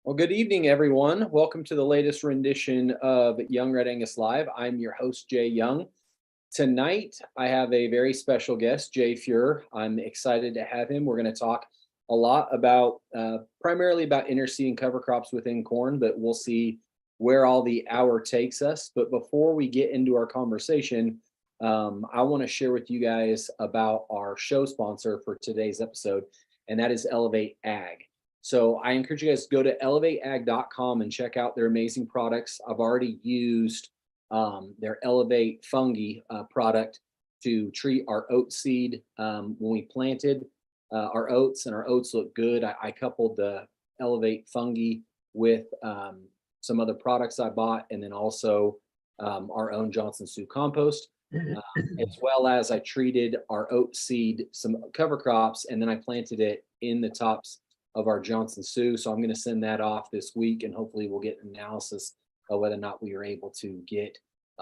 Well, good evening, everyone. Welcome to the latest rendition of Young Red Angus Live. I'm your host, Jay Young. Tonight, I have a very special guest, Jay Fuhrer. I'm excited to have him. We're going to talk a lot about, primarily about interseeding cover crops within corn, but we'll see where all the hour takes us. But before we get into our conversation, I want to share with you guys about our show sponsor for today's episode, and that is Elevate Ag. So I encourage you guys to go to elevateag.com and check out their amazing products. I've already used their Elevate Fungi product to treat our oat seed when we planted our oats, and our oats look good. I coupled the Elevate Fungi with some other products I bought, and then also our own Johnson Sioux compost, as well as I treated our oat seed, some cover crops, and then I planted it in the tops of our Johnson Sioux. So I'm going to send that off this week, and hopefully we'll get an analysis of whether or not we are able to get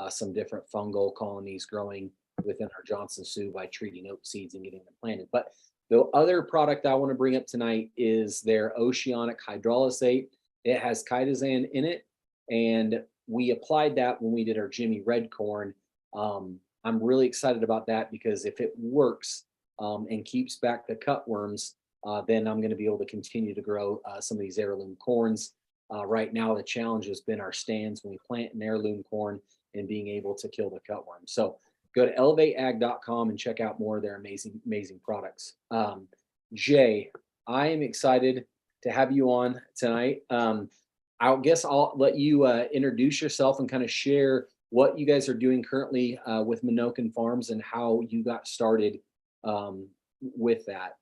some different fungal colonies growing within our Johnson Sioux by treating oat seeds and getting them planted. But the other product I want to bring up tonight is their Oceanic Hydrolysate. It has chitosan in it, and we applied that when we did our Jimmy Red corn. I'm really excited about that because if it works and keeps back the cutworms, then I'm going to be able to continue to grow some of these heirloom corns. Right now, the challenge has been our stands when we plant an heirloom corn and being able to kill the cutworm. So go to elevateag.com and check out more of their amazing products. Jay, I am excited to have you on tonight. I guess I'll let you introduce yourself and kind of share what you guys are doing currently with Menoken Farms and how you got started with that.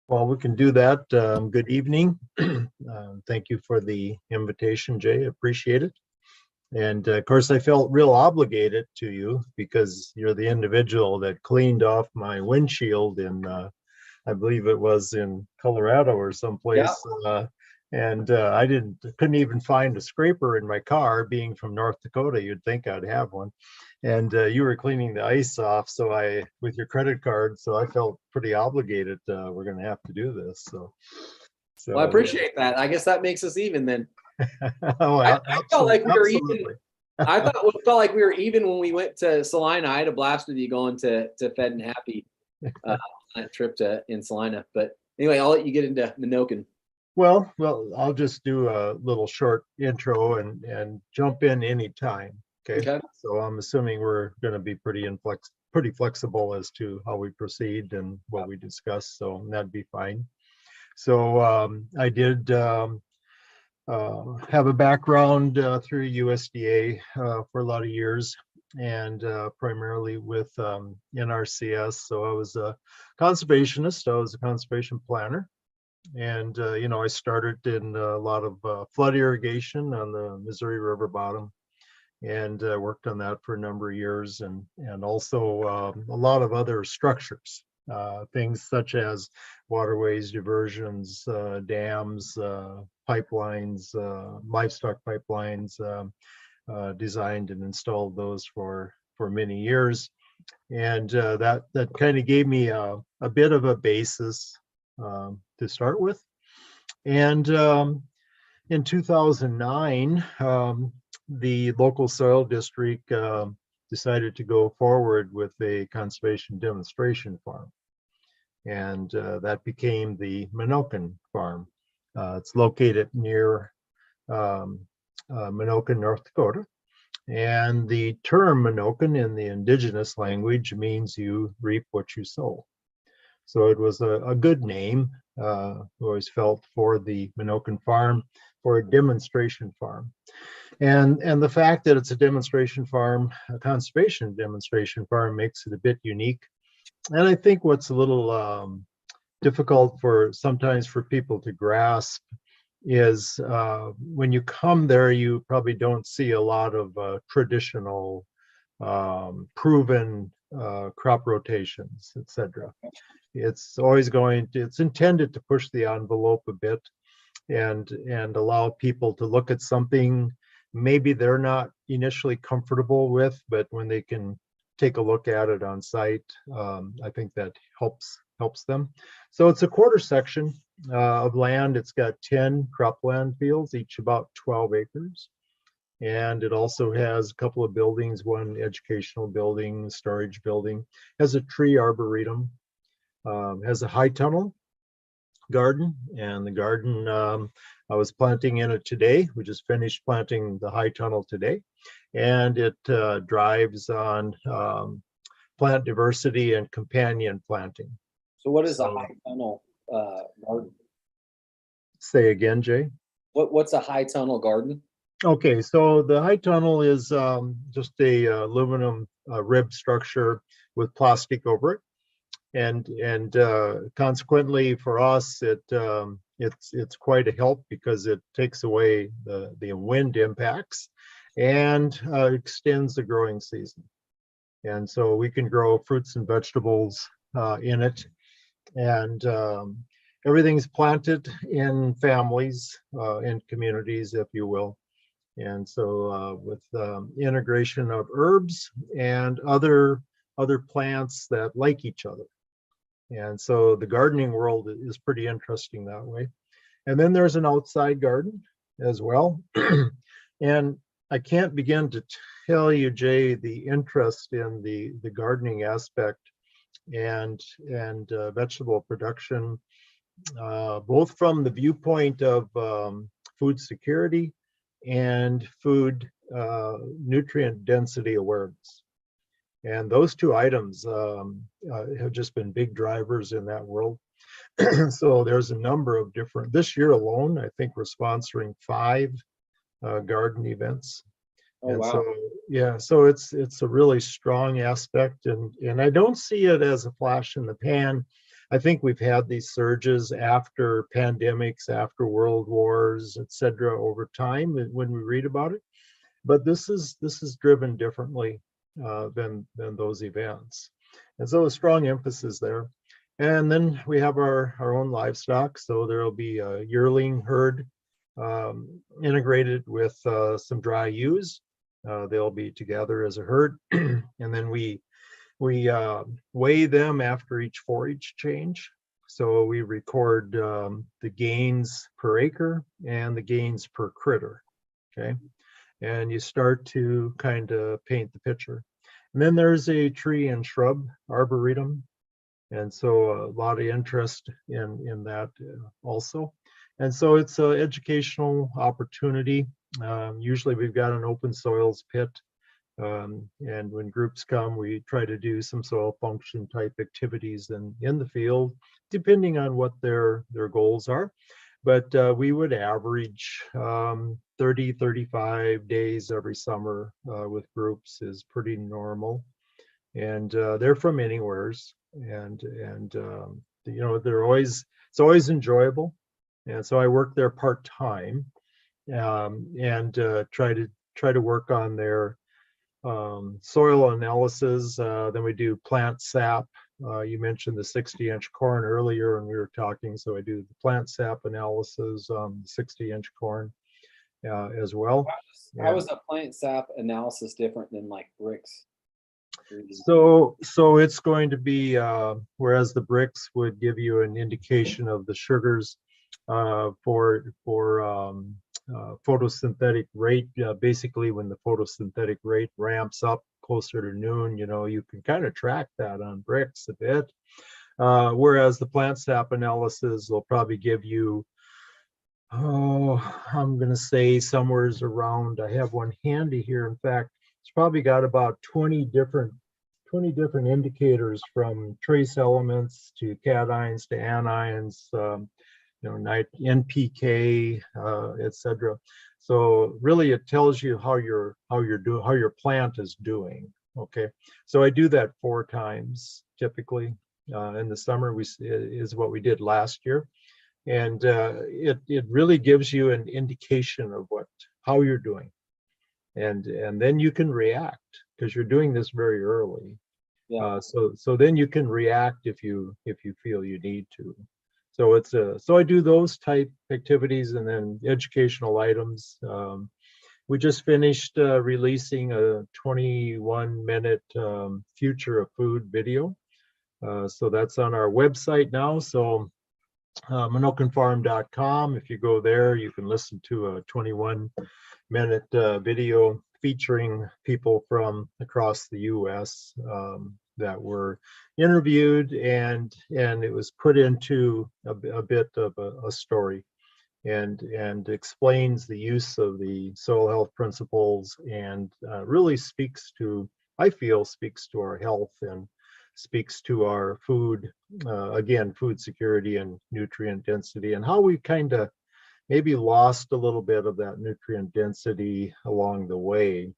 Well, we can do that. Good evening. Thank you for the invitation, Jay. Appreciate it. And of course, I felt real obligated to you because you're the individual that cleaned off my windshield in, I believe it was in Colorado or someplace. Yeah. And I couldn't even find a scraper in my car. Being from North Dakota, you'd think I'd have one. And you were cleaning the ice off, with your credit card. So I felt pretty obligated. We're going to have to do this. So Well, I appreciate that. I guess that makes us even then. Oh, I felt like we were absolutely. even. I felt like we were even when we went to Salina. I had a blast with you going to Fed and Happy on that trip in Salina. But anyway, I'll let you get into Menoken. Well, I'll just do a little short intro and jump in anytime. Okay. So I'm assuming we're going to be pretty flexible as to how we proceed and what we discuss. So that'd be fine. So I did have a background through USDA for a lot of years, and primarily with NRCS. So I was a conservationist. I was a conservation planner. And, I started in a lot of flood irrigation on the Missouri River bottom, and worked on that for a number of years, and also a lot of other structures, things such as waterways, diversions, dams, pipelines, livestock pipelines, designed and installed those for many years. And that kind of gave me a bit of a basis to start with. And in 2009, the local soil district decided to go forward with a conservation demonstration farm. And that became the Menoken farm. It's located near Menoken, North Dakota. And the term Menoken in the indigenous language means you reap what you sow. So it was a good name, always felt, for the Menoken farm, for a demonstration farm. And the fact that it's a demonstration farm, a conservation demonstration farm, makes it a bit unique. And I think what's a little difficult sometimes for people to grasp is when you come there, you probably don't see a lot of traditional, proven crop rotations, etc. It's intended to push the envelope a bit and allow people to look at something maybe they're not initially comfortable with, but when they can take a look at it on site, I think that helps helps them. So it's a quarter section of land. It's got 10 cropland fields, each about 12 acres. And it also has a couple of buildings, one educational building, storage building, has a tree arboretum, has a high tunnel garden, and the garden I was planting in it today. We just finished planting the high tunnel today, and it drives on plant diversity and companion planting. So what is a high tunnel garden? Say again, Jay. What's a high tunnel garden? Okay, so the high tunnel is just a aluminum rib structure with plastic over it, and consequently for us, it's quite a help because it takes away the wind impacts and extends the growing season. And so we can grow fruits and vegetables in it, and everything's planted in families, in communities, if you will. And so with integration of herbs and other plants that like each other. And so the gardening world is pretty interesting that way. And then there's an outside garden as well. And I can't begin to tell you, Jay, the interest in the gardening aspect and vegetable production, both from the viewpoint of food security and food nutrient density awareness. And those two items have just been big drivers in that world. So there's a number of different, this year alone, I think we're sponsoring 5 garden events. Oh, and wow. So, yeah, so it's a really strong aspect, and I don't see it as a flash in the pan. I think we've had these surges after pandemics, after world wars, et cetera, over time when we read about it. But this is driven differently than those events. And so a strong emphasis there. And then we have our own livestock. So there'll be a yearling herd integrated with some dry ewes. They'll be together as a herd. And then we weigh them after each forage change. So we record the gains per acre and the gains per critter, okay? And you start to kind of paint the picture. And then there's a tree and shrub arboretum. And so a lot of interest in that also. And so it's an educational opportunity. Usually we've got an open soils pit. And when groups come, we try to do some soil function type activities in the field, depending on what their goals are. But we would average 30, 35 days every summer with groups is pretty normal. And they're from anywheres, and you know, it's always enjoyable. And so I work there part-time, and try to work on their soil analysis. Then we do plant sap. You mentioned the 60-inch corn earlier when we were talking, so I do the plant sap analysis on 60-inch corn as well. How is a plant sap analysis different than like bricks? So it's going to be, whereas the bricks would give you an indication of the sugars for photosynthetic rate, basically when the photosynthetic rate ramps up closer to noon, you know, you can kind of track that on bricks a bit. Whereas the plant sap analysis will probably give you, I'm going to say somewhere around, I have one handy here. In fact, it's probably got about 20 different indicators, from trace elements to cations to anions, you know, NPK, etc. So really, it tells you how your plant is doing. Okay, so I do that 4 times typically in the summer. Is what we did last year, and it really gives you an indication of how you're doing, and then you can react because you're doing this very early. Yeah. So then you can react if you feel you need to. So so I do those type activities, and then educational items. We just finished releasing a 21-minute future of food video. So that's on our website now. So menokenfarm.com. If you go there, you can listen to a 21-minute video featuring people from across the U.S. That were interviewed, and it was put into a bit of a story, and explains the use of the soil health principles, and really speaks to, I feel, speaks to our health and speaks to our food, again, food security and nutrient density, and how we kind of maybe lost a little bit of that nutrient density along the way.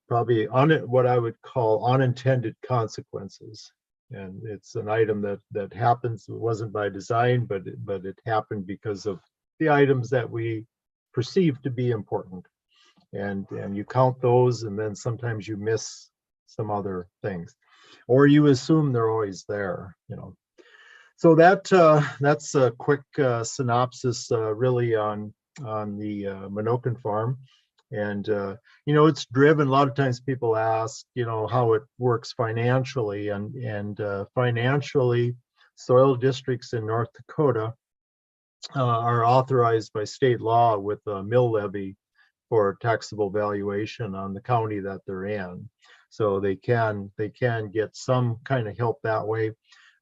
Probably on it, what I would call unintended consequences. And it's an item that happens. It wasn't by design, but it happened because of the items that we perceive to be important. And you count those, and then sometimes you miss some other things, or you assume they're always there, you know. So that's a quick synopsis, really, on the Menoken farm. And you know, it's driven, a lot of times people ask, you know, how it works financially, and financially, soil districts in North Dakota are authorized by state law with a mill levy for taxable valuation on the county that they're in. So they can get some kind of help that way.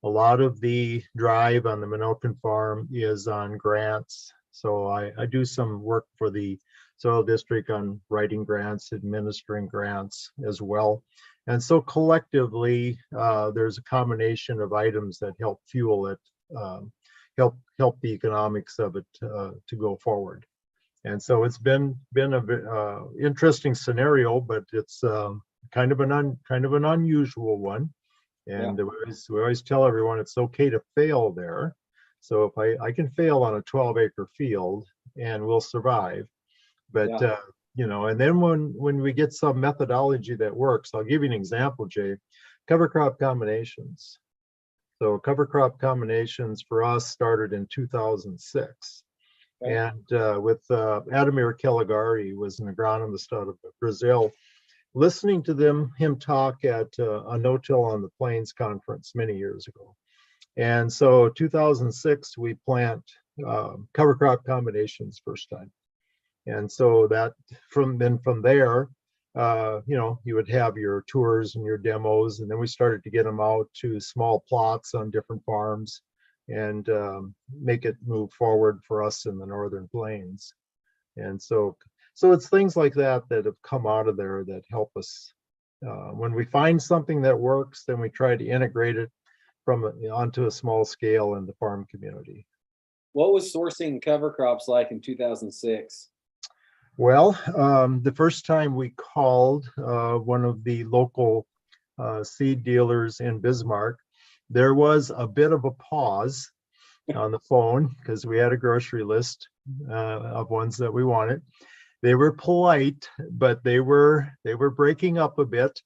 A lot of the drive on the Menoken farm is on grants. So I do some work for the soil district on writing grants, administering grants as well. And so collectively, there's a combination of items that help fuel it, help the economics of it to go forward. And so it's been a interesting scenario, but it's kind of an unusual one. And yeah, we always tell everyone it's okay to fail there. So if I can fail on a 12-acre field and we'll survive. But yeah, you know, and then when we get some methodology that works, I'll give you an example, Jay. Cover crop combinations. So cover crop combinations for us started in 2006. Okay. And with Ademir Caligari, was an agronomist out of Brazil. Listening to him talk at a No-Till on the Plains conference many years ago. And so 2006, we plant cover crop combinations first time. And so that from there, you know, you would have your tours and your demos, and then we started to get them out to small plots on different farms, and make it move forward for us in the Northern Plains. And so it's things like that have come out of there that help us. When we find something that works, then we try to integrate it onto a small scale in the farm community. What was sourcing cover crops like in 2006? Well, the first time we called one of the local seed dealers in Bismarck, there was a bit of a pause on the phone because we had a grocery list of ones that we wanted. They were polite, but they were breaking up a bit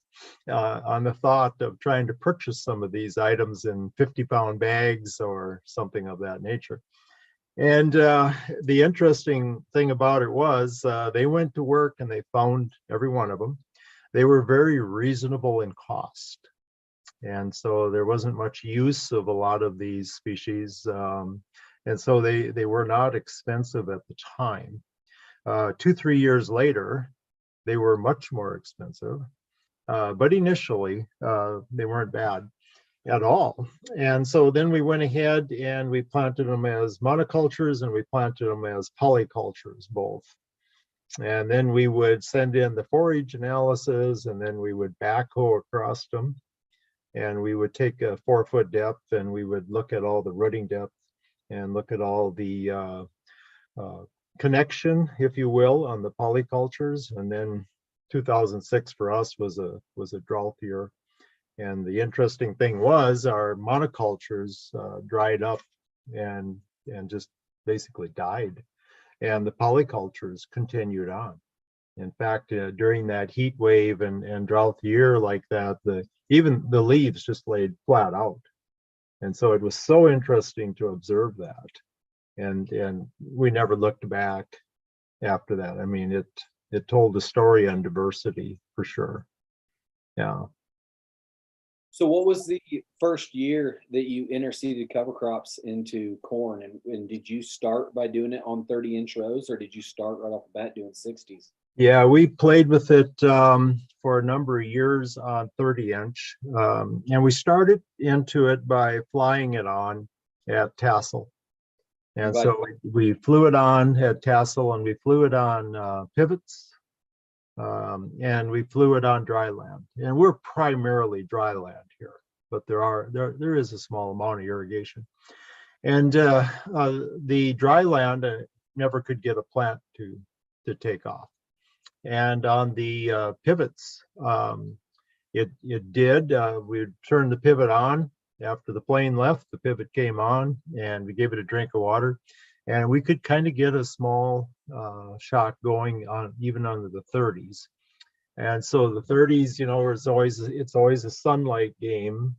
on the thought of trying to purchase some of these items in 50-pound bags or something of that nature. And the interesting thing about it was they went to work and they found every one of them. They were very reasonable in cost. And so there wasn't much use of a lot of these species. And so they were not expensive at the time. 2-3 years later, they were much more expensive. But initially, they weren't bad at all. And so then we went ahead and we planted them as monocultures, and we planted them as polycultures, both. And then we would send in the forage analysis, and then we would backhoe across them. And we would take a 4-foot depth, and we would look at all the rooting depth and look at all the connection, if you will, on the polycultures. And then 2006 for us was a drought year. And the interesting thing was our monocultures dried up and just basically died. And the polycultures continued on. In fact, during that heat wave and drought year like that, even the leaves just laid flat out. And so it was so interesting to observe that. And we never looked back after that. I mean, it told a story on diversity for sure. Yeah. So what was the first year that you interseeded cover crops into corn? And did you start by doing it on 30-inch rows, or did you start right off the bat doing 60s? Yeah, we played with it for a number of years on 30-inch. And we started into it by flying it on at tassel. And so we flew it on at tassel, and we flew it on pivots, and we flew it on dry land. And we're primarily dry land here, but there is a small amount of irrigation. And the dry land never could get a plant to take off. And on the pivots, it did. We turned the pivot on. After the plane left, the pivot came on, and we gave it a drink of water, and we could kind of get a small shot going on even under the 30s. And so the 30s, it's always a sunlight game,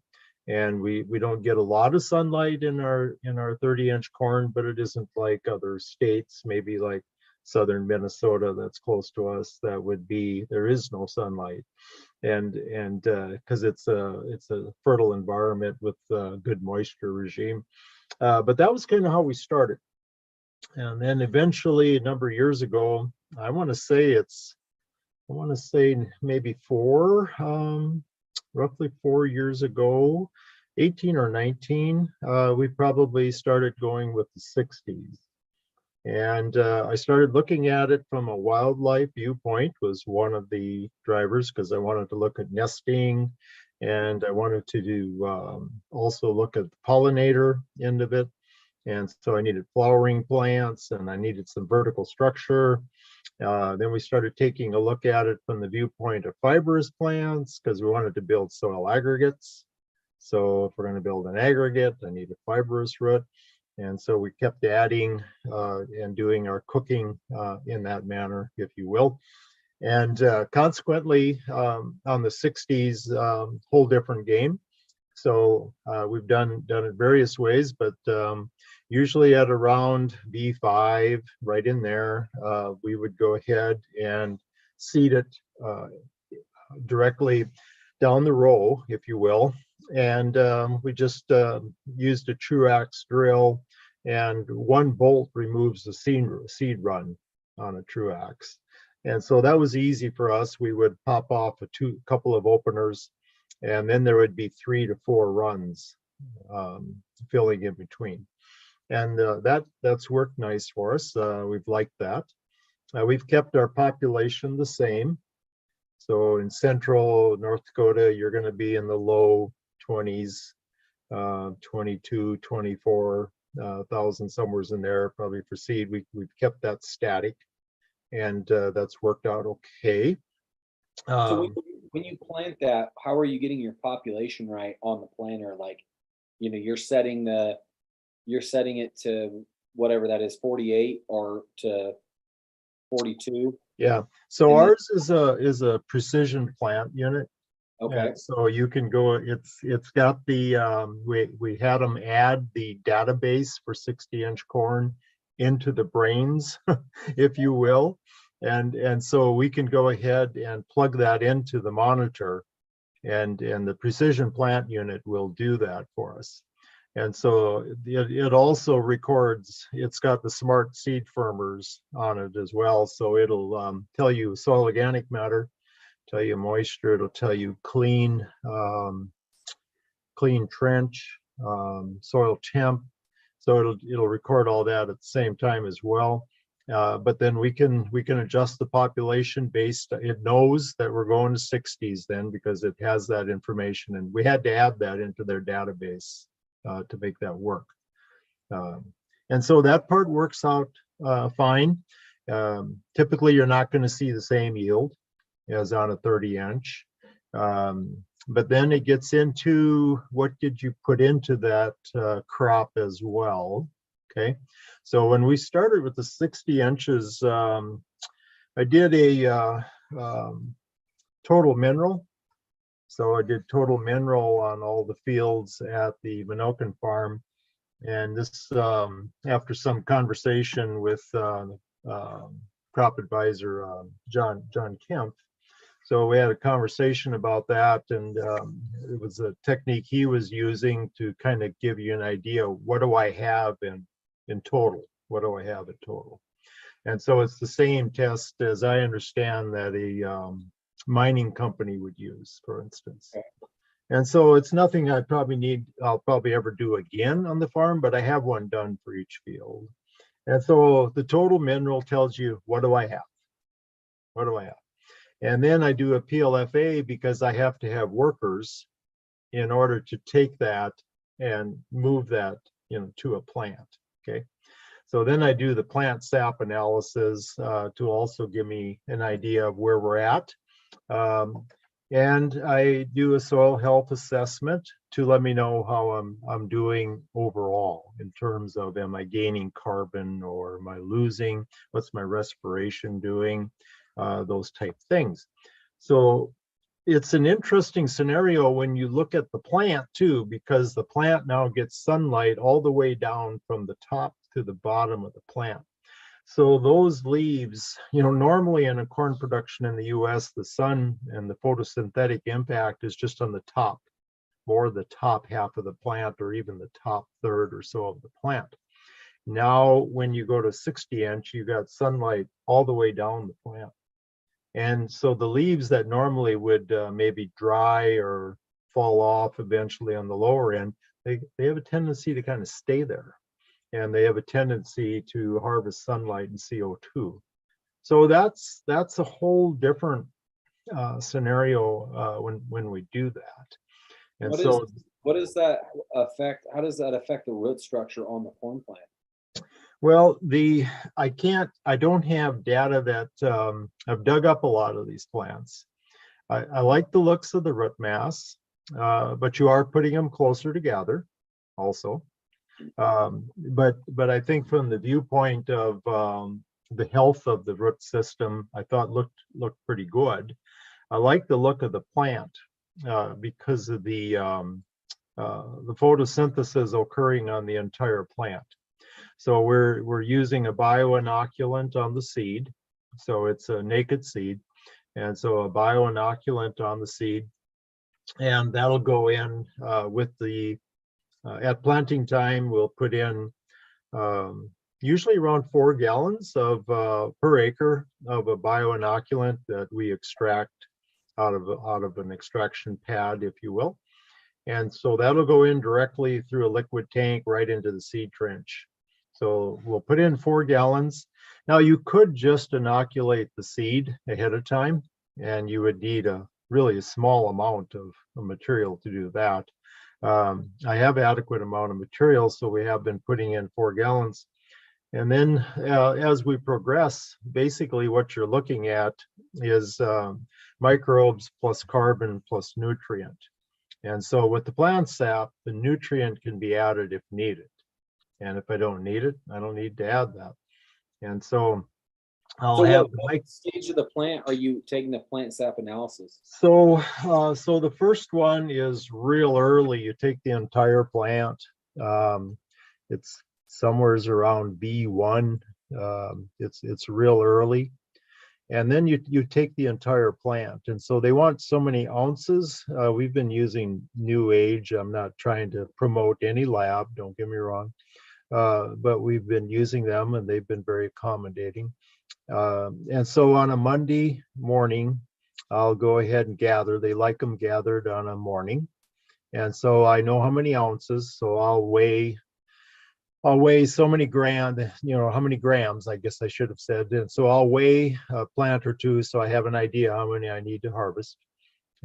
and we don't get a lot of sunlight in our 30-inch corn, but it isn't like other states, maybe like southern Minnesota that's close to us, there is no sunlight, and because it's a fertile environment with a good moisture regime. But that was kind of how we started. And then eventually, a number of years ago, I want to say maybe roughly 4 years ago, 18 or 19, we probably started going with the 60s. And I started looking at it from a wildlife viewpoint, was one of the drivers, because I wanted to look at nesting, and I wanted to do also look at the pollinator end of it. And so I needed flowering plants, and I needed some vertical structure. Then we started taking a look at it from the viewpoint of fibrous plants, because we wanted to build soil aggregates. So if we're going to build an aggregate, I need a fibrous root. And so we kept adding and doing our cooking in that manner, if you will. And consequently, on the 60s, whole different game. So we've done it various ways, but usually at around V5, right in there, we would go ahead and seed it directly down the row, if you will. And we just used a Truax drill, and one bolt removes the seed run on a Truax. And so that was easy for us. We would pop off a couple of openers, and then there would be 3 to 4 runs filling in between. And that's worked nice for us. We've liked that. We've kept our population the same. So in central North Dakota, you're going to be in the low 20s, 22, 24,000, somewhere in there, probably for seed. We've kept that static, and that's worked out okay. So when you plant that, how are you getting your population right on the planter? Like, you're setting it to whatever that is, 48 or to 42. Yeah. So ours is a precision plant unit. Okay. And so you can go. It's got the we had them add the database for 60-inch corn into the brains, if you will, and so we can go ahead and plug that into the monitor, and the precision plant unit will do that for us. And so it also records. It's got the smart seed firmers on it as well, so it'll tell you soil organic matter, tell you moisture, it'll tell you clean trench, soil temp. So it'll record all that at the same time as well. But then we can adjust the population based. It knows that we're going to 60s then, because it has that information, and we had to add that into their database to make that work. And so that part works out fine. Typically, you're not going to see the same yield as on a 30-inch. But then it gets into what did you put into that crop as well. Okay, so when we started with the 60 inches, I did a total mineral. So I did total mineral on all the fields at the Menoken farm. And this, after some conversation with crop advisor John Kemp, So we had a conversation about that, and it was a technique he was using to kind of give you an idea, what do I have in total? What do I have in total? And so it's the same test, as I understand, that a mining company would use, for instance. Okay. And so it's nothing I'll probably ever do again on the farm, but I have one done for each field. And so the total mineral tells you, what do I have? What do I have? And then I do a PLFA because I have to have workers in order to take that and move that, to a plant. Okay. So then I do the plant sap analysis to also give me an idea of where we're at. And I do a soil health assessment to let me know how I'm doing overall in terms of, am I gaining carbon or am I losing? What's my respiration doing? Those type things. So it's an interesting scenario when you look at the plant too, because the plant now gets sunlight all the way down from the top to the bottom of the plant. So those leaves, normally in a corn production in the US, the sun and the photosynthetic impact is just on the top, more the top half of the plant, or even the top third or so of the plant. Now, when you go to 60-inch, you got sunlight all the way down the plant. And so the leaves that normally would maybe dry or fall off eventually on the lower end, they have a tendency to kind of stay there. And they have a tendency to harvest sunlight and CO2. So that's a whole different scenario when we do that. And what does that affect? How does that affect the root structure on the corn plant? Well, I don't have data that I've dug up a lot of these plants. I like the looks of the root mass, but you are putting them closer together also. But I think from the viewpoint of the health of the root system, I thought looked pretty good. I like the look of the plant because of the photosynthesis occurring on the entire plant. So we're using a bioinoculant on the seed. So it's a naked seed. And so a bioinoculant on the seed, and that'll go in with the at planting time. We'll put in usually around 4 gallons of per acre of a bioinoculant that we extract out of an extraction pad, if you will. And so that'll go in directly through a liquid tank right into the seed trench. So we'll put in 4 gallons. Now you could just inoculate the seed ahead of time, and you would need really a small amount of material to do that. I have adequate amount of material, so we have been putting in 4 gallons. And then as we progress, basically what you're looking at is microbes plus carbon plus nutrient. And so with the plant sap, the nutrient can be added if needed. And if I don't need it, I don't need to add that. And so what stage of the plant are you taking the plant sap analysis? So the first one is real early. You take the entire plant. It's somewhere around B1. It's real early. And then you take the entire plant. And so they want so many ounces. We've been using New Age. I'm not trying to promote any lab, don't get me wrong. But we've been using them, and they've been very accommodating. And so on a Monday morning, I'll go ahead and gather. They like them gathered on a morning. And so I know how many ounces. So I'll weigh so many how many grams, I guess I should have said. And so I'll weigh a plant or two so I have an idea how many I need to harvest.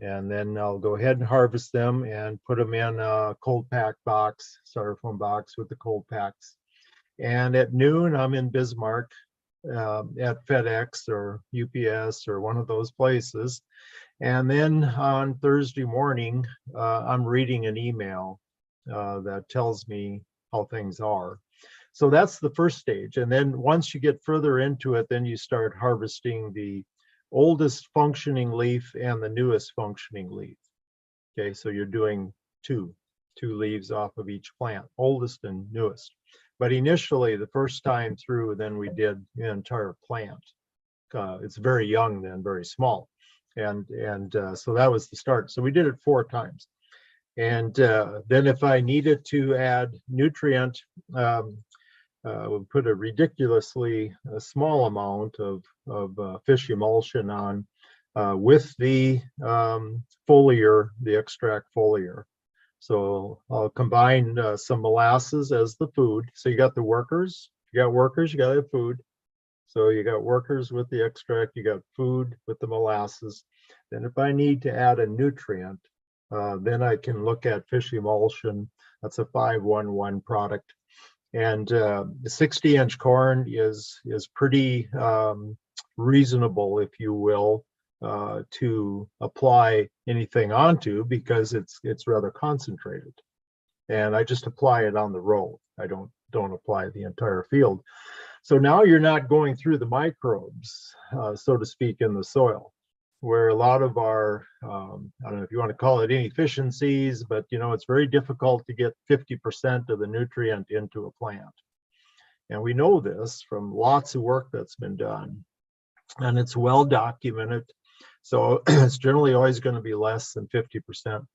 And then I'll go ahead and harvest them and put them in a cold pack box, styrofoam box with the cold packs. And at noon, I'm in Bismarck at FedEx or UPS or one of those places. And then on Thursday morning, I'm reading an email that tells me how things are. So that's the first stage. And then once you get further into it, then you start harvesting the oldest functioning leaf and the newest functioning leaf. Okay, so you're doing two leaves off of each plant, oldest and newest. But initially, the first time through, then we did the entire plant. It's very young then, very small. So that was the start. So we did it 4 times. And then if I needed to add nutrient, we'll put a ridiculously small amount of fish emulsion on with the foliar, the extract foliar. So I'll combine some molasses as the food. So you got the workers, you got to have food. So you got workers with the extract, you got food with the molasses. Then if I need to add a nutrient, then I can look at fish emulsion. That's a 5-1-1 product. And the 60-inch corn is pretty reasonable, if you will, to apply anything onto, because it's rather concentrated. And I just apply it on the row. I don't apply the entire field. So now you're not going through the microbes, so to speak, in the soil, where a lot of our, I don't know if you want to call it inefficiencies, but it's very difficult to get 50% of the nutrient into a plant. And we know this from lots of work that's been done, and it's well documented. So it's generally always going to be less than 50%.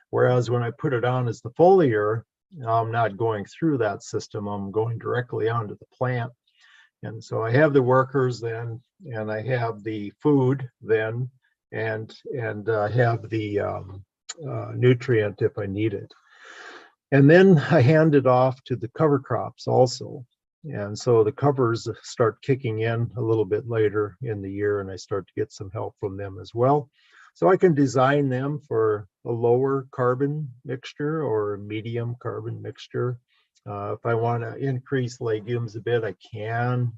Whereas when I put it on as the foliar, I'm not going through that system. I'm going directly onto the plant. And so I have the workers then, and I have the food then, and I have the nutrient if I need it. And then I hand it off to the cover crops also. And so the covers start kicking in a little bit later in the year, and I start to get some help from them as well. So I can design them for a lower carbon mixture or a medium carbon mixture. If I want to increase legumes a bit, I can.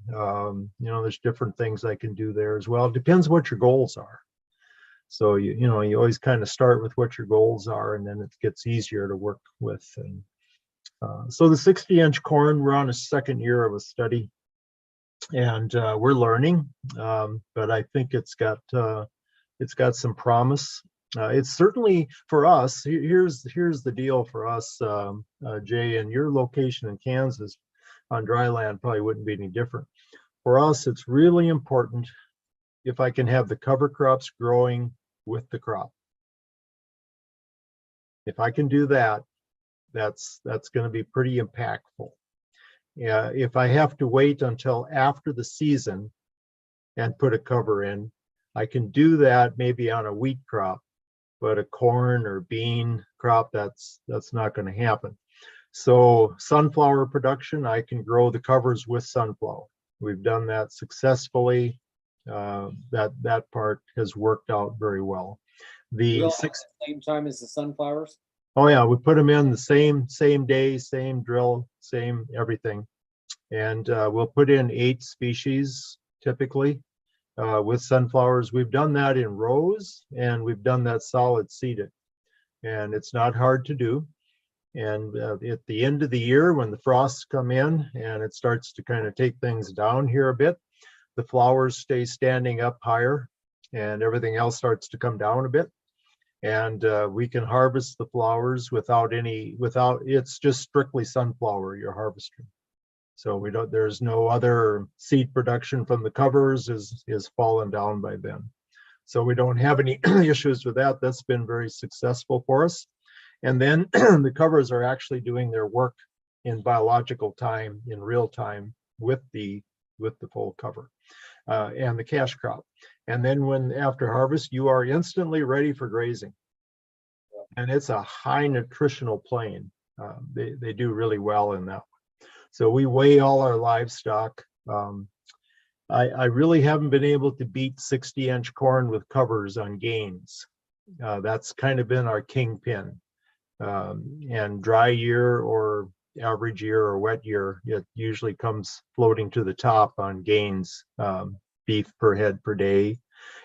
There's different things I can do there as well. It depends what your goals are. So you always kind of start with what your goals are, and then it gets easier to work with. And so the 60-inch corn, we're on a second year of a study, and we're learning. But I think it's got some promise. It's certainly for us. Here's the deal for us, Jay, and your location in Kansas on dry land probably wouldn't be any different. For us, it's really important if I can have the cover crops growing with the crop. If I can do that, that's going to be pretty impactful. Yeah, if I have to wait until after the season and put a cover in, I can do that maybe on a wheat crop, but a corn or bean crop, that's not going to happen. So sunflower production, I can grow the covers with sunflower. We've done that successfully. That part has worked out very well. The same time as the sunflowers? Oh yeah, we put them in the same day, same drill, same everything. And we'll put in 8 species typically. With sunflowers, we've done that in rows, and we've done that solid seeded, and it's not hard to do. And at the end of the year, when the frosts come in and it starts to kind of take things down here a bit, the flowers stay standing up higher, and everything else starts to come down a bit. And we can harvest the flowers without it's just strictly sunflower you're harvesting. So there's no other seed production from the covers is fallen down by then. So we don't have any issues with that. That's been very successful for us. And then the covers are actually doing their work in biological time, in real time, with the full cover and the cash crop. And then after harvest, you are instantly ready for grazing. And it's a high nutritional plain. They do really well in that. So we weigh all our livestock. I really haven't been able to beat 60-inch corn with covers on gains. That's kind of been our kingpin. And dry year or average year or wet year, it usually comes floating to the top on gains, beef per head per day,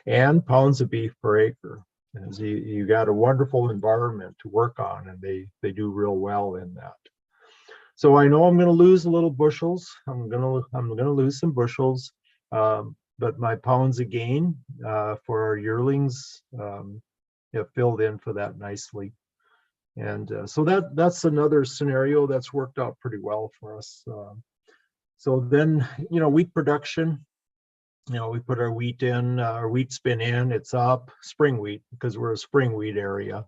and pounds of beef per acre. As you got a wonderful environment to work on, and they do real well in that. So I know I'm going to lose a little bushels. I'm going to lose some bushels, but my pounds of gain for our yearlings have filled in for that nicely. And so that's another scenario that's worked out pretty well for us. So then, wheat production, we put our wheat in, our wheat spin in, it's up, spring wheat, because we're a spring wheat area.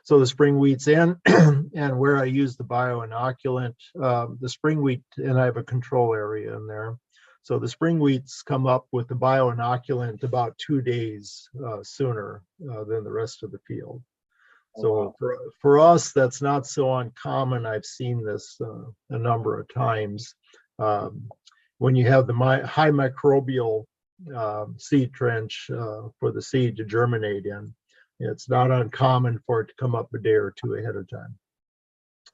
So the spring wheat's in, and where I use the bioinoculant, the spring wheat, and I have a control area in there. So the spring wheats come up with the bioinoculant about 2 days sooner than the rest of the field. So for us, that's not so uncommon. I've seen this a number of times. When you have the high microbial seed trench for the seed to germinate in, it's not uncommon for it to come up a day or two ahead of time.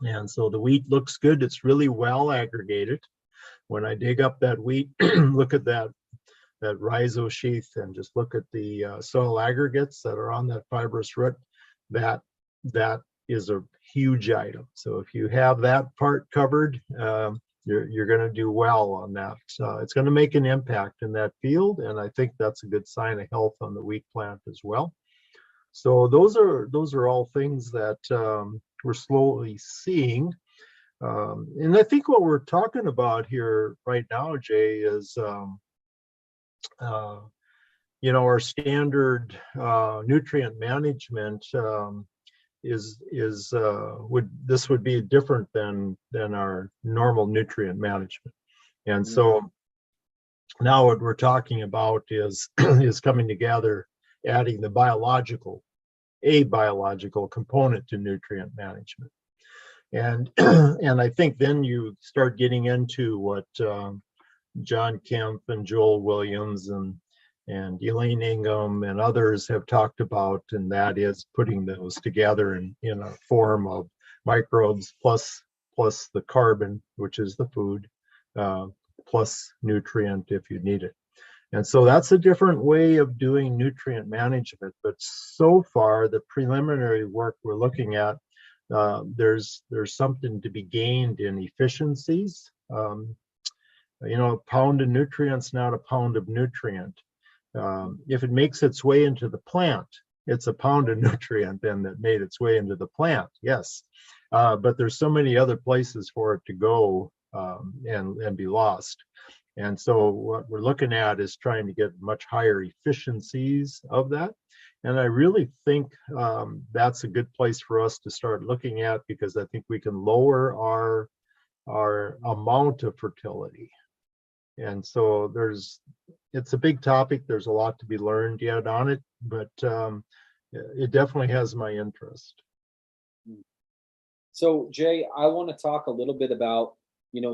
And so the wheat looks good. It's really well aggregated. When I dig up that wheat, look at that rhizo sheath and just look at the soil aggregates that are on that fibrous root, that is a huge item. So if you have that part covered, you're going to do well on that. It's going to make an impact in that field, and I think that's a good sign of health on the wheat plant as well. So those are all things that we're slowly seeing. And I think what we're talking about here right now, Jay, is our standard nutrient management this would be different than our normal nutrient management. And so now what we're talking about is coming together, adding the biological component to nutrient management. And I think then you start getting into what John Kemp and Joel Williams and Elaine Ingham and others have talked about, and that is putting those together in a form of microbes plus the carbon, which is the food, plus nutrient if you need it. And so that's a different way of doing nutrient management. But so far, the preliminary work we're looking at, there's something to be gained in efficiencies. A pound of nutrient's not a pound of nutrient. If it makes its way into the plant, it's a pound of nutrient then that made its way into the plant, yes. But there's so many other places for it to go and be lost. And so what we're looking at is trying to get much higher efficiencies of that. And I really think that's a good place for us to start looking at, because I think we can lower our amount of fertility. And so it's a big topic. There's a lot to be learned yet on it, but it definitely has my interest. So Jay, I want to talk a little bit about,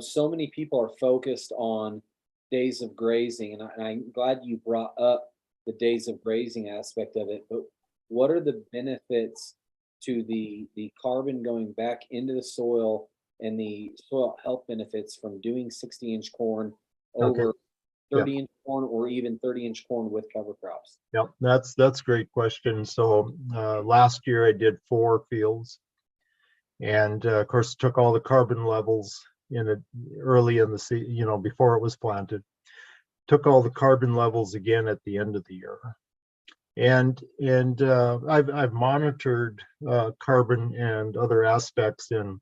so many people are focused on days of grazing, and I'm glad you brought up the days of grazing aspect of it, but what are the benefits to the carbon going back into the soil and the soil health benefits from doing 60-inch corn over 30-inch corn, or even 30-inch corn with cover crops? Yep, that's a great question. So last year I did 4 fields, and of course took all the carbon levels in it early in the season, before it was planted. Took all the carbon levels again at the end of the year, and I've monitored carbon and other aspects in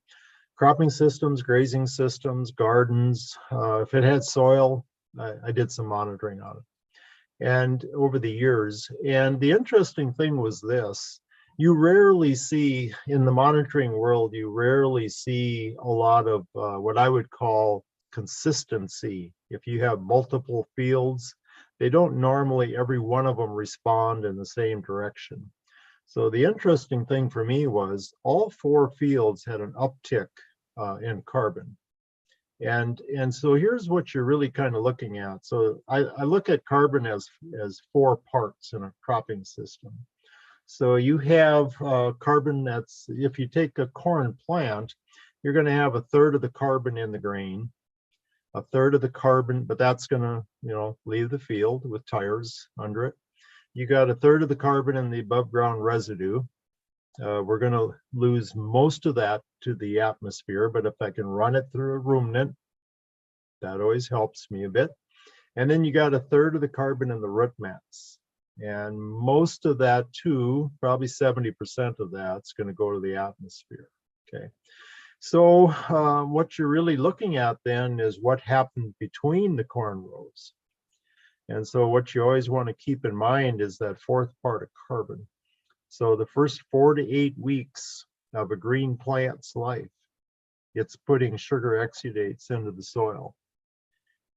cropping systems, grazing systems, gardens. If it had soil, I did some monitoring on it, and over the years. And the interesting thing was this: you rarely see in the monitoring world, you rarely see a lot of what I would call consistency. If you have multiple fields, they don't normally, every one of them, respond in the same direction. So the interesting thing for me was all 4 fields had an uptick in carbon. And so here's what you're really kind of looking at. So I look at carbon as 4 parts in a cropping system. So you have carbon that's, if you take a corn plant, you're going to have 1/3 of the carbon in the grain, 1/3 of the carbon, but that's going to, leave the field with tires under it. You got 1/3 of the carbon in the above ground residue. We're going to lose most of that to the atmosphere, but if I can run it through a ruminant, that always helps me a bit. And then you got 1/3 of the carbon in the root mass. And most of that too, probably 70% of that's going to go to the atmosphere. Okay. So what you're really looking at then is what happened between the corn rows. And so what you always want to keep in mind is that fourth part of carbon. So the first 4 to 8 weeks of a green plant's life, it's putting sugar exudates into the soil.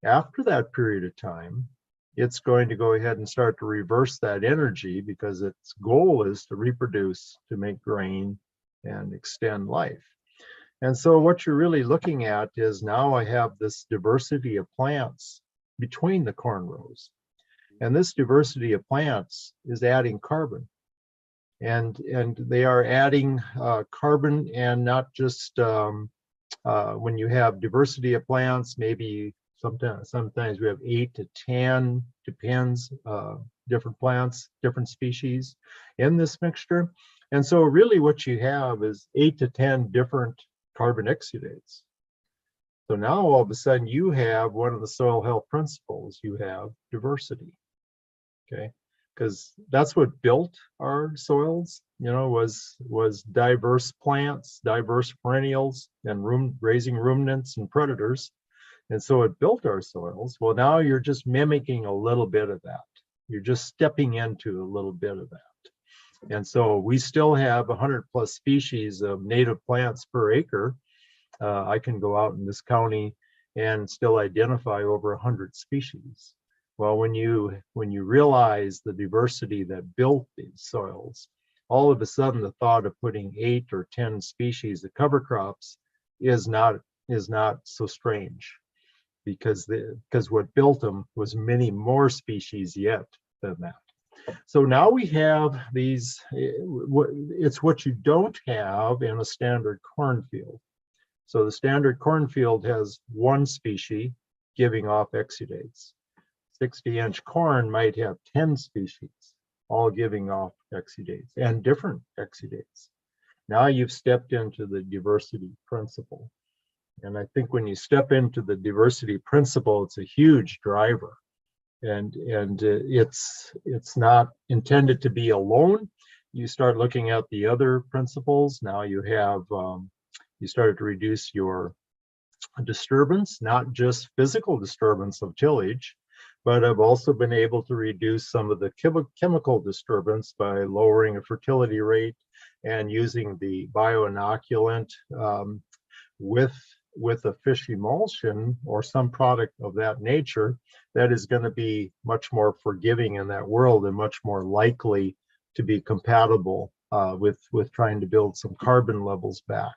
After that period of time, it's going to go ahead and start to reverse that energy because its goal is to reproduce, to make grain and extend life. And so what you're really looking at is now I have this diversity of plants between the corn rows. And this diversity of plants is adding carbon. And they are adding carbon, and not just when you have diversity of plants, maybe sometimes we have 8 to 10, depends, different plants, different species in this mixture. And so really what you have is 8 to 10 different carbon exudates. So now all of a sudden you have one of the soil health principles, you have diversity, okay? Because that's what built our soils, was diverse plants, diverse perennials, and raising ruminants and predators. And so it built our soils. Well, now you're just mimicking a little bit of that. You're just stepping into a little bit of that. And so we still have 100 plus species of native plants per acre. I can go out in this county and still identify over 100 species. Well, when you realize the diversity that built these soils, all of a sudden the thought of putting 8 or 10 species of cover crops is not so strange, because what built them was many more species yet than that. So now we have these, it's what you don't have in a standard cornfield. So the standard cornfield has one species giving off exudates. 60-inch corn might have 10 species, all giving off exudates and different exudates. Now you've stepped into the diversity principle. And I think when you step into the diversity principle, it's a huge driver. And it's not intended to be alone. You start looking at the other principles. Now you have, you started to reduce your disturbance, not just physical disturbance of tillage, but I've also been able to reduce some of the chemical disturbance by lowering a fertility rate and using the bioinoculant with a fish emulsion or some product of that nature that is going to be much more forgiving in that world and much more likely to be compatible with trying to build some carbon levels back.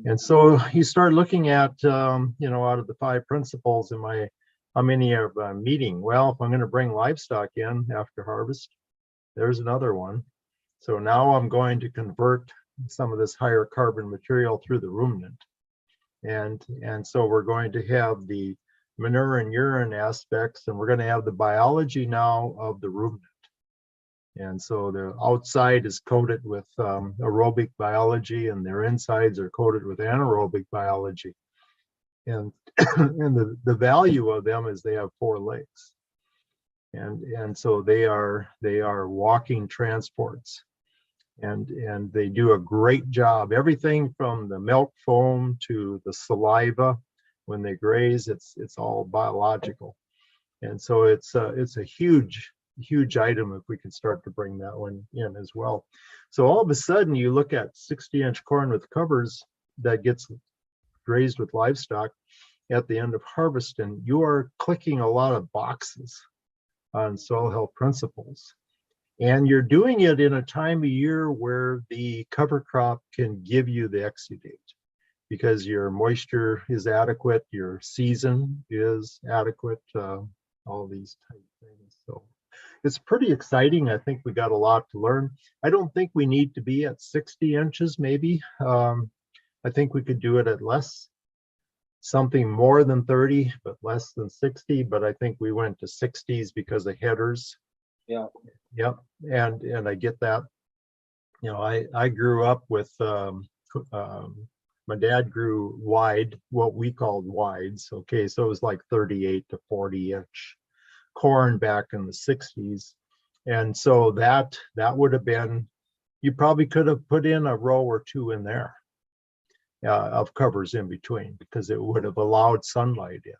And so you start looking at, out of the 5 principles in my, how many are meeting? Well, if I'm going to bring livestock in after harvest, there's another one. So now I'm going to convert some of this higher carbon material through the ruminant. And so we're going to have the manure and urine aspects, and we're going to have the biology now of the ruminant. And so the outside is coated with aerobic biology, and their insides are coated with anaerobic biology. And and the value of them is they have 4 legs, and so they are walking transports, and they do a great job. Everything from the milk foam to the saliva, when they graze, it's all biological. And so it's a huge item if we could start to bring that one in as well. So all of a sudden you look at 60-inch corn with covers that gets grazed with livestock at the end of harvest, and you are clicking a lot of boxes on soil health principles. And you're doing it in a time of year where the cover crop can give you the exudate, because your moisture is adequate, your season is adequate, all these type of things. So it's pretty exciting. I think we got a lot to learn. I don't think we need to be at 60 inches maybe. I think we could do it at less, something more than 30, but less than 60. But I think we went to 60s because of headers. Yeah. Yep. And I get that. I grew up with, my dad grew wide, what we called wides. Okay. So it was like 38 to 40-inch corn back in the 60s. And so that would have been, you probably could have put in a row or 2 in there of covers in between, because it would have allowed sunlight in.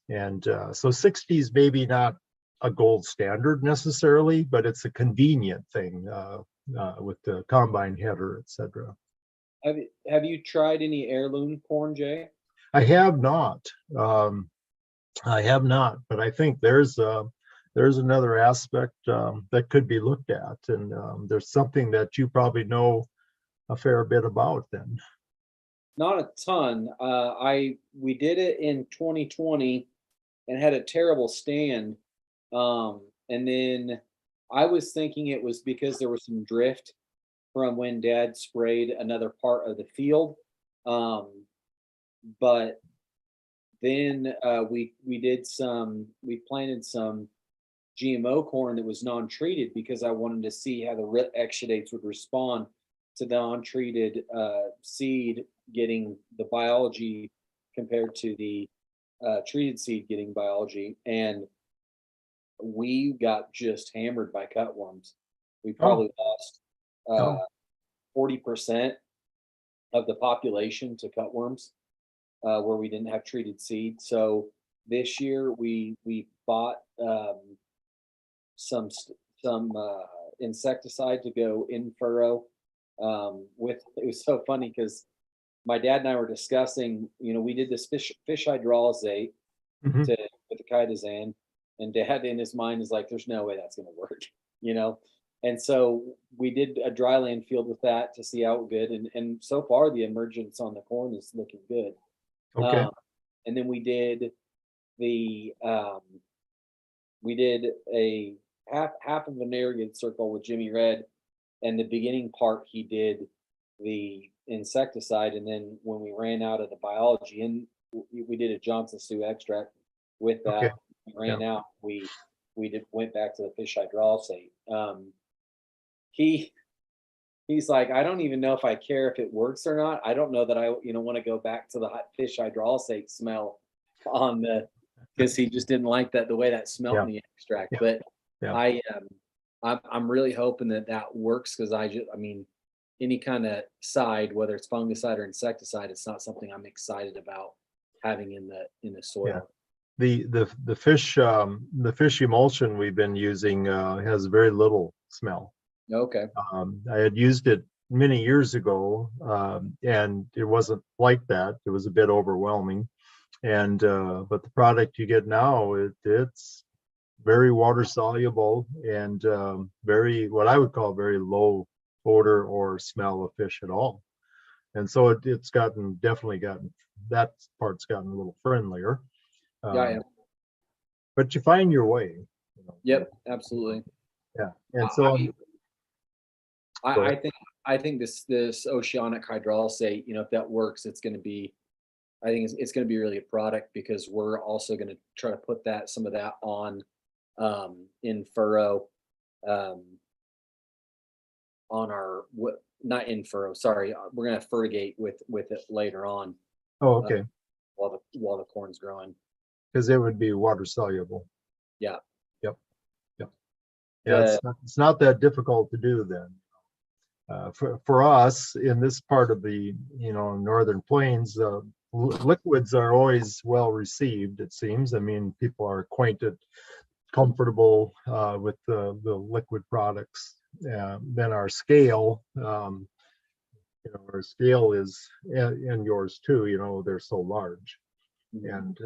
And so 60 is maybe not a gold standard necessarily, but it's a convenient thing with the combine header, etc. Have you tried any heirloom corn, Jay? I have not. I have not, but I think there's another aspect that could be looked at, and there's something that you probably know a fair bit about then. Not a ton. We did it in 2020 and had a terrible stand. And then I was thinking it was because there was some drift from when Dad sprayed another part of the field. But then we planted some GMO corn that was non-treated because I wanted to see how the root exudates would respond to the untreated seed getting the biology compared to the treated seed getting biology. And we got just hammered by cutworms. We probably lost 40% of the population to cutworms where we didn't have treated seed. So this year we bought some insecticide to go in furrow. It was so funny because my dad and I were discussing, we did this fish hydrolysate Mhm. with the chitosan, and Dad in his mind is like, "There's no way that's going to work," And so we did a dryland field with that to see how good, and so far the emergence on the corn is looking good. Okay. And then we did a half of an irrigated circle with Jimmy Red, and the beginning part he did the insecticide, and then when we ran out of the biology, and we did a Johnson Sioux extract with Okay. that. We ran out. We went back to the fish hydrolysate. He's like, I don't even know if I care if it works or not. I don't know that I want to go back to the fish hydrolysate smell on the, because he just didn't like the way that smelled in the extract. Yeah. But Yeah. I'm really hoping that works, because any kind of side, whether it's fungicide or insecticide, it's not something I'm excited about having in the soil. Yeah. The fish emulsion we've been using has very little smell. Okay. I had used it many years ago, and it wasn't like that. It was a bit overwhelming, and but the product you get now, it's very water soluble and very, what I would call, very low odor or smell of fish at all. And so it's definitely gotten, that part's gotten a little friendlier. Yeah. But you find your way. Yep. Absolutely. Yeah. And so I think this oceanic hydrolysate, if that works, it's going to be, I think it's going to be really a product, because we're also going to try to put some of that on in furrow, on our, not in furrow, sorry, we're going to fertigate with it later on. Oh, okay. While the corn's growing. Because it would be water soluble. Yeah. Yep. Yeah, it's not that difficult to do then. For us in this part of the northern plains, liquids are always well received, it seems. I mean, people are comfortable with the liquid products. Then our scale, our scale is, and yours too, they're so large. And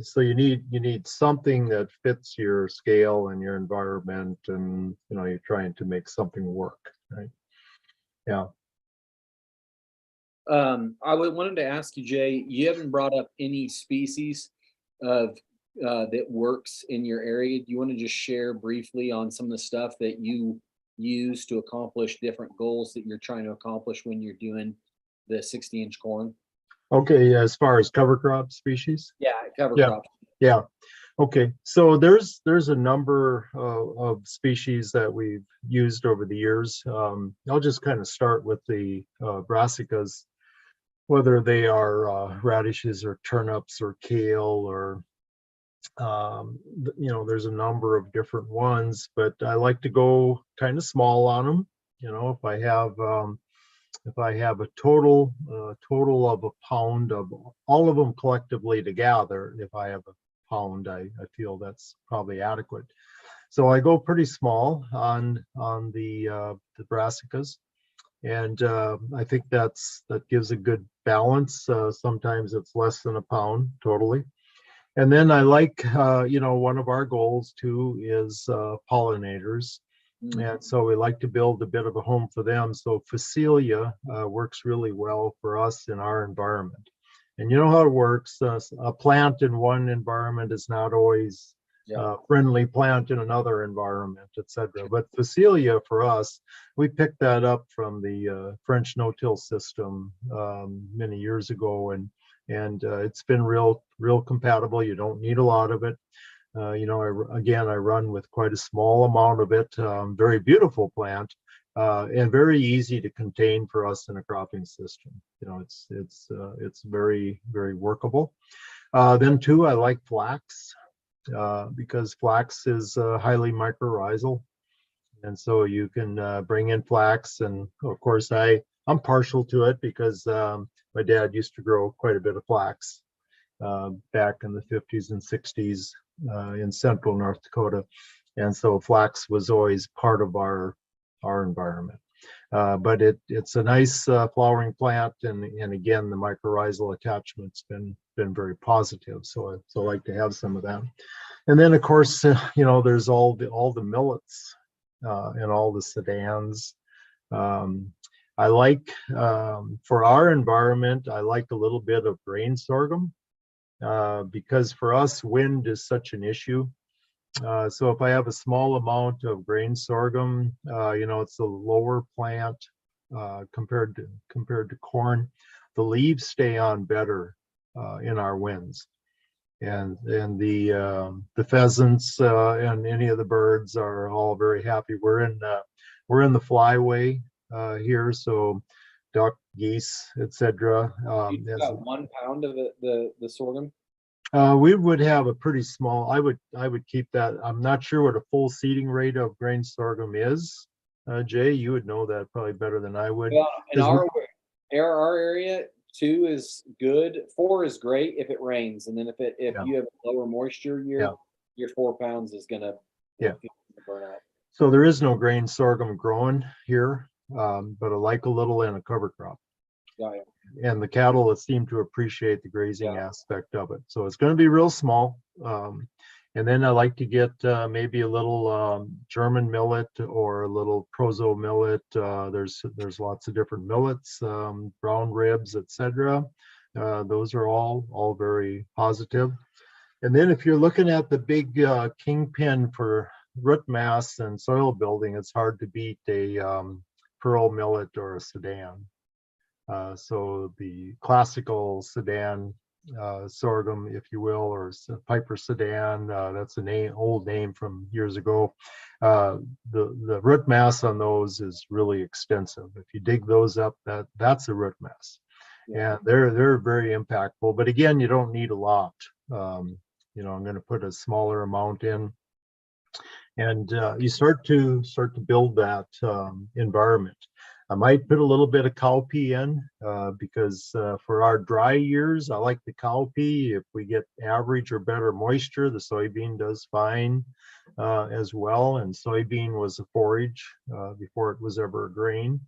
so you need something that fits your scale and your environment, and you're trying to make something work, right? Yeah. Wanted to ask you, Jay, you haven't brought up any species of that works in your area. Do you want to just share briefly on some of the stuff that you use to accomplish different goals that you're trying to accomplish when you're doing the 60-inch corn? Okay, as far as cover crop species? Yeah, cover crops. Yeah. Okay, so there's a number of species that we've used over the years. I'll just kind of start with the brassicas, whether they are radishes or turnips or kale or there's a number of different ones, but I like to go kind of small on them. If I have a total of a pound of all of them collectively together, if I have pound. I feel that's probably adequate. So I go pretty small on the brassicas, and I think that gives a good balance. Sometimes it's less than a pound totally. And then I like, one of our goals too is pollinators. And so we like to build a bit of a home for them. So Phacelia works really well for us in our environment. And you know how it works. A plant in one environment is not always friendly plant in another environment, etc. But Phacelia for us, we picked that up from the French no-till system many years ago, and it's been real compatible. You don't need a lot of it. I run with quite a small amount of it. Very beautiful plant, and very easy to contain for us in a cropping system. It's very, very workable. Then too, I like flax because flax is highly mycorrhizal, and so you can bring in flax. And of course, I'm partial to it because my dad used to grow quite a bit of flax back in the 50s and 60s in central North Dakota. And so flax was always part of our environment. But it's a nice flowering plant, and again, the mycorrhizal attachment's been very positive. So I like to have some of that. And then of course, there's all the millets and all the sedans. I like, for our environment, I like a little bit of grain sorghum because for us, wind is such an issue. So if I have a small amount of grain sorghum, it's a lower plant compared to corn. The leaves stay on better in our winds, and the pheasants and any of the birds are all very happy. We're in the flyway here, so duck, geese, etc. You got 1 pound of the sorghum. We would have a pretty small. I would keep that. I'm not sure what a full seeding rate of grain sorghum is. Jay, you would know that probably better than I would. Well, in our area, 2 is good. 4 is great if it rains, and then if you have lower moisture, your 4 pounds is gonna burn out. So there is no grain sorghum growing here, but I like a little in a cover crop. And the cattle that seem to appreciate the grazing aspect of it. So it's going to be real small. And then I like to get maybe a little German millet or a little proso millet. There's lots of different millets, brown ribs, etc. Those are all very positive. And then if you're looking at the big kingpin for root mass and soil building, it's hard to beat a pearl millet or a Sudan. So the classical Sudan sorghum, if you will, or Piper Sudan, that's an old name from years ago. The root mass on those is really extensive. If you dig those up, that's a root mass, and they're very impactful. But again, you don't need a lot. I'm going to put a smaller amount in, and you start to build that environment. I might put a little bit of cowpea in because for our dry years, I like the cowpea. If we get average or better moisture, the soybean does fine as well. And soybean was a forage before it was ever a grain.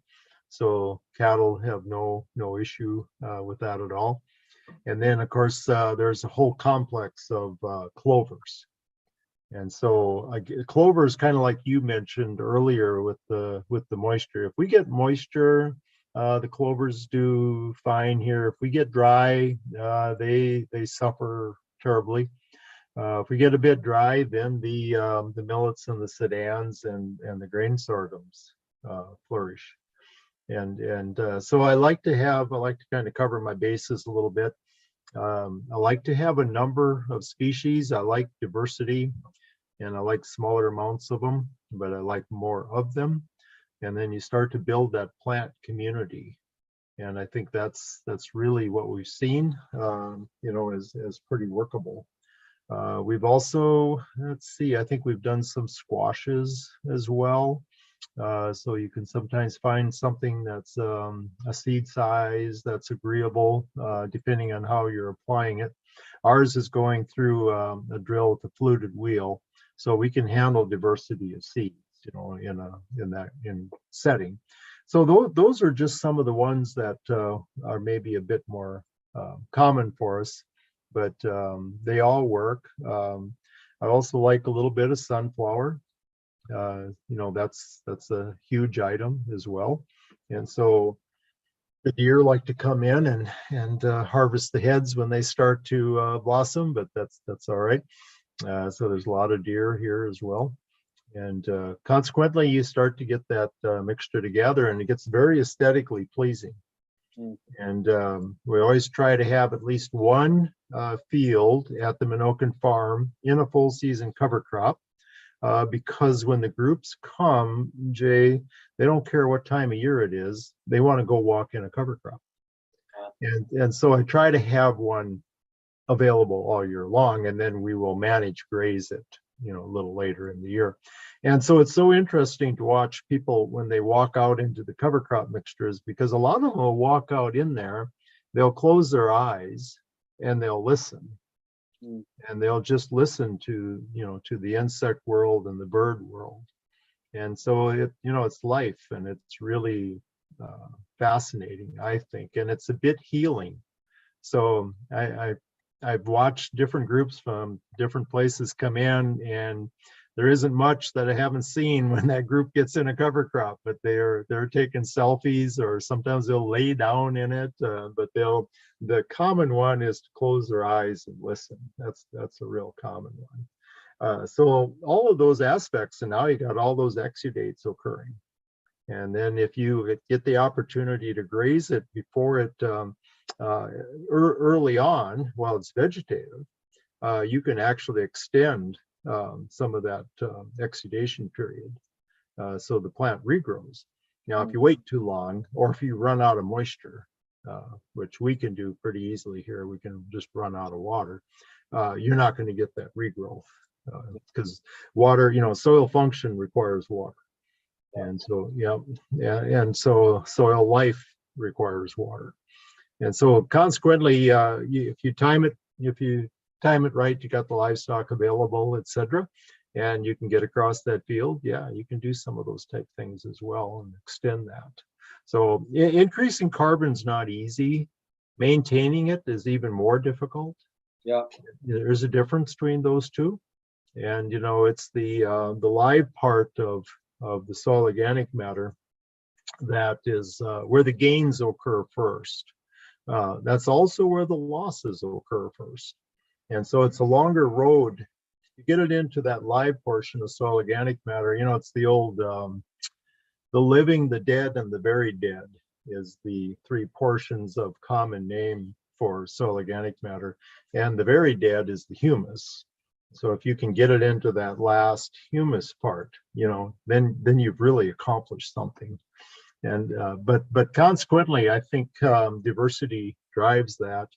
So cattle have no issue with that at all. And then, of course, there's a whole complex of clovers. And so clover is kind of like you mentioned earlier with the moisture. If we get moisture, the clovers do fine here. If we get dry, they suffer terribly. If we get a bit dry, then the millets and the sedans and the grain sorghums flourish. And so I like to kind of cover my bases a little bit. I like to have a number of species. I like diversity, and I like smaller amounts of them, but I like more of them. And then you start to build that plant community. And I think that's really what we've seen, as pretty workable. We've also, I think we've done some squashes as well. So you can sometimes find something that's a seed size that's agreeable, depending on how you're applying it. Ours is going through a drill with a fluted wheel, so we can handle diversity of seeds, in setting. So those are just some of the ones that are maybe a bit more common for us, but they all work. I also like a little bit of sunflower. That's a huge item as well. And so the deer like to come in and harvest the heads when they start to blossom, but that's all right. So there's a lot of deer here as well. And consequently, you start to get that mixture together, and it gets very aesthetically pleasing. And we always try to have at least one field at the Menoken farm in a full season cover crop. Because when the groups come, Jay, they don't care what time of year it is. They want to go walk in a cover crop. And so I try to have one available all year long, and then we will manage graze it, a little later in the year. And so it's so interesting to watch people when they walk out into the cover crop mixtures, because a lot of them will walk out in there, they'll close their eyes and they'll listen. And they'll just listen to the insect world and the bird world. And so it's life, and it's really fascinating, I think, and it's a bit healing. So I've watched different groups from different places come in, and there isn't much that I haven't seen when that group gets in a cover crop, but they're taking selfies, or sometimes they'll lay down in it, but the common one is to close their eyes and listen. That's a real common one. So all of those aspects, and now you got all those exudates occurring. And then if you get the opportunity to graze it before it early on while it's vegetative, you can actually extend some of that exudation period, so the plant regrows. Now, if you wait too long, or if you run out of moisture, which we can do pretty easily here, we can just run out of water, you're not going to get that regrowth, because water, soil function requires water. And so, and so soil life requires water. And so consequently, if you time it right, you got the livestock available, etc., and you can get across that field, you can do some of those type things as well and extend that. So increasing carbon's not easy. Maintaining it is even more difficult. There's a difference between those two. And it's the live part of the soil organic matter that is where the gains occur first. That's also where the losses occur first. And so it's a longer road. You get it into that live portion of soil organic matter, it's the old, the living, the dead, and the very dead is the three portions of common name for soil organic matter. And the very dead is the humus. So if you can get it into that last humus part, then you've really accomplished something. And but consequently, I think diversity drives that,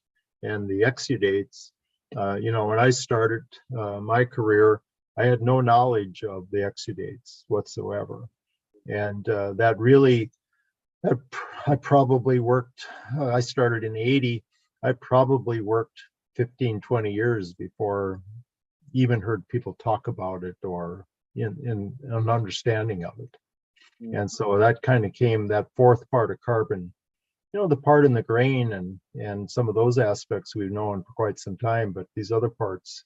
and the exudates. When I started my career, I had no knowledge of the exudates whatsoever, and that really, I probably worked. I started in '80. I probably worked 15, 20 years before even heard people talk about it or in an understanding of it. And so that kind of came, that fourth part of carbon, the part in the grain and some of those aspects we've known for quite some time, but these other parts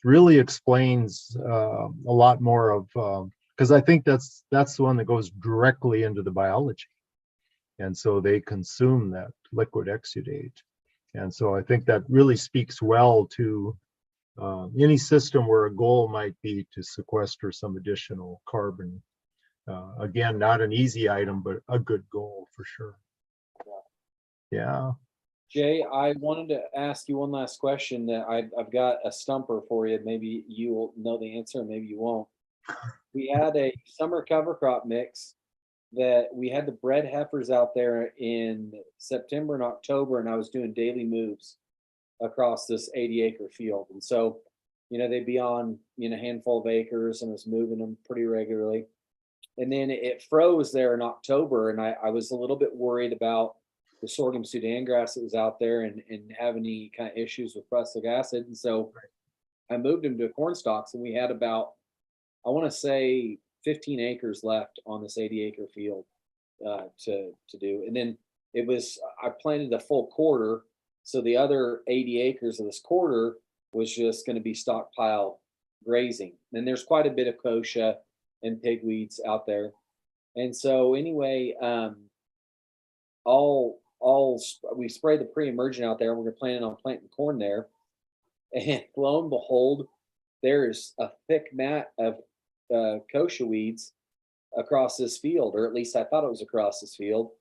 really explains a lot more of, because I think that's the one that goes directly into the biology. And so they consume that liquid exudate. And so I think that really speaks well to any system where a goal might be to sequester some additional carbon. Again, not an easy item, but a good goal for sure. Yeah. Jay, I wanted to ask you one last question that I've got a stumper for you. Maybe you will know the answer, maybe you won't. We had a summer cover crop mix that we had the bred heifers out there in September and October, and I was doing daily moves across this 80-acre field. And so, they'd be on, a handful of acres, and I was moving them pretty regularly. and then it froze there in October, and I was a little bit worried about the sorghum Sudan grass that was out there and have any kind of issues with prussic acid. And so I moved him to corn stalks, and we had about, I want to say, 15 acres left on this 80-acre field to do. And then I planted a full quarter, so the other 80 acres of this quarter was just going to be stockpile grazing. And there's quite a bit of kochia and pigweeds out there. And so anyway, we sprayed the pre-emergent out there. We're planning on planting corn there, and lo and behold, there's a thick mat of kochia weeds across this field, or at least I thought it was across this field.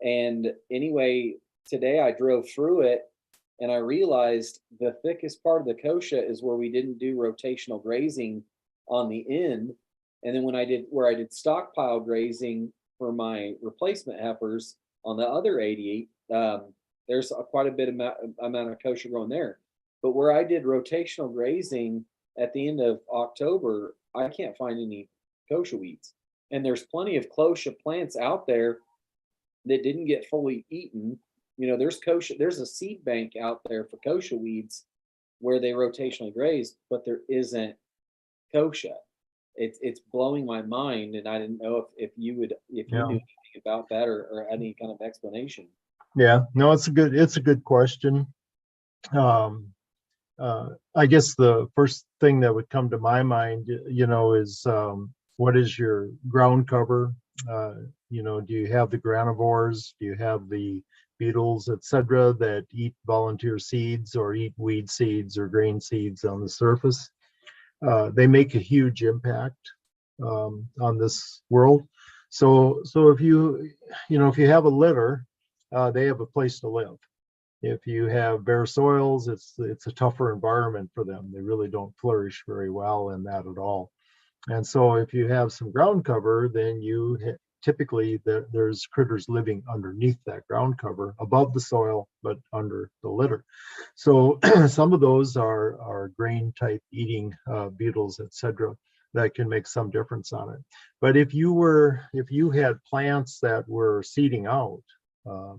And anyway, today I drove through it, and I realized the thickest part of the kochia is where we didn't do rotational grazing on the end. And then where I did stockpile grazing for my replacement heifers on the other 80, there's quite a bit amount of kochia growing there. But where I did rotational grazing at the end of October, I can't find any kochia weeds. And there's plenty of kochia plants out there that didn't get fully eaten. There's a seed bank out there for kochia weeds where they rotationally graze, but there isn't kochia. It's blowing my mind, and I didn't know if you knew anything about that or any kind of explanation. Yeah, no, it's a good question. I guess the first thing that would come to my mind, is what is your ground cover? Do you have the granivores? Do you have the beetles, etc., that eat volunteer seeds or eat weed seeds or grain seeds on the surface? They make a huge impact on this world. So if you have a litter, they have a place to live. If you have bare soils, it's a tougher environment for them. They really don't flourish very well in that at all. And so if you have some ground cover, then typically there's critters living underneath that ground cover, above the soil, but under the litter. So some of those are grain type eating beetles, etc., that can make some difference on it. But if you had plants that were seeding out, a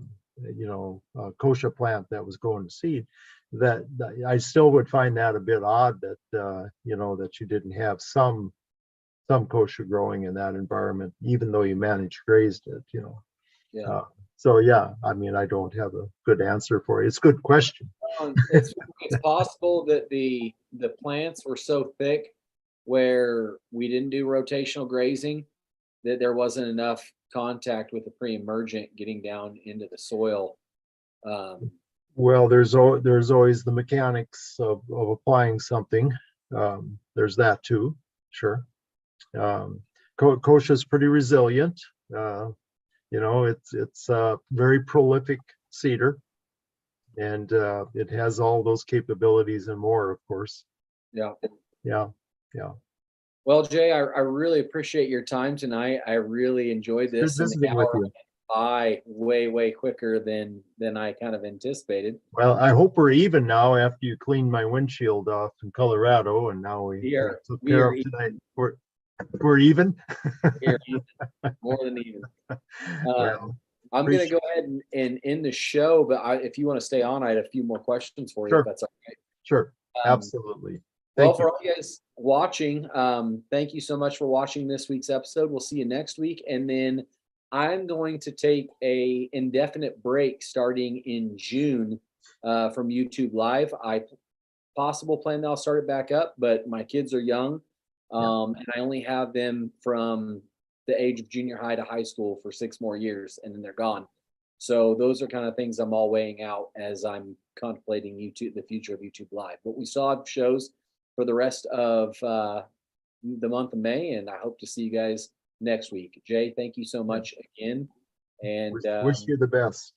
kochia plant that was going to seed, that I still would find that a bit odd that that you didn't have some kochia growing in that environment, even though you grazed it. Yeah. So yeah, I mean, I don't have a good answer for it. It's a good question. It's possible that the plants were so thick where we didn't do rotational grazing that there wasn't enough contact with the pre-emergent getting down into the soil. Well, there's always the mechanics of applying something. There's that too, sure. Kochia is pretty resilient. It's a very prolific seeder, and it has all those capabilities and more, of course. Yeah. Well, Jay, I really appreciate your time tonight. I really enjoyed this. Good visiting with you. By way quicker than I kind of anticipated. Well, I hope we're even now after you cleaned my windshield off in Colorado, and now we took care of tonight. We're even. We're even. More than even. I'm going to go ahead and end the show, but if you want to stay on, I had a few more questions for you. Sure. If that's okay. Sure. Absolutely. For all you guys watching, thank you so much for watching this week's episode. We'll see you next week, and then I'm going to take a indefinite break starting in June from YouTube Live. I plan that I'll start it back up, but my kids are young, and I only have them from the age of junior high to high school for 6 more years, and then they're gone. So those are kind of things I'm all weighing out as I'm contemplating the future of YouTube Live. But we still have shows for the rest of the month of May, and I hope to see you guys next week. Jay, thank you so much again. And wish you the best.